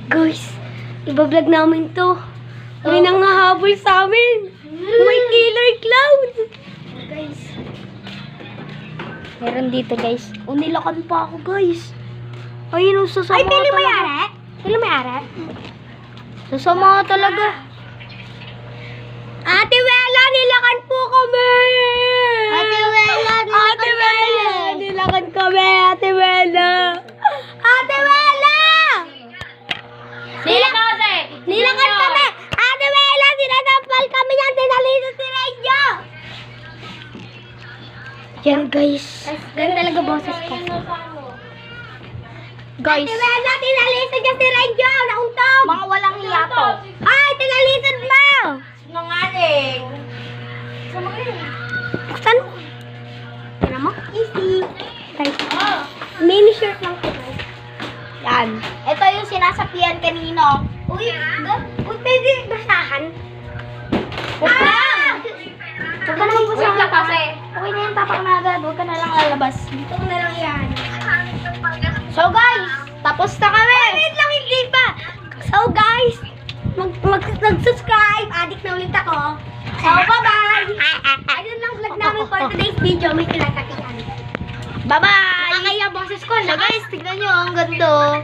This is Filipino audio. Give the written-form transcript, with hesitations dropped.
Guys, ibablog namin to. May nangahabol sa amin. May killer clown. Guys. Meron dito, guys. Unilakan pa ako, guys. Ayun, sasama Ay, pili mo talaga. yara? Pili mo yara? Sasama talaga. Ate Wela, nilakan po kami! Ate Wela, Ate Wela! Nilakan kami, Ate Wela! Ate Wela! Nilakan kami! Ate Wela, sinadampal kami yan, dinalito si Renjo! Yan, guys. Ganun talaga boses ko. Guys. Ate Wela, tinalito niya si Renjo! Nauntog! Mga walang hiyato. Ay, tinalitan mo! Nangaling. Buksan mo. Tignan mo? Easy. Guys, mini shirt lang ito. Yan. Ito yung sinasapian kanino. Uy, pwede basahan? Huwag ka Ah! Huwag ka naman Wait lang kasi. Okay na yan, tapak na agad. Huwag ka na lang lalabas. Dito na lang yan. So guys, tapos na kami. Wait lang, hindi pa. So guys, mag-subscribe. Addict na ulit ako. So, bye-bye. Ayun lang vlog namin for today's video. May sinasakihan. Bye-bye. Kaya boses ko, So guys, tignan nyo, ang ganda.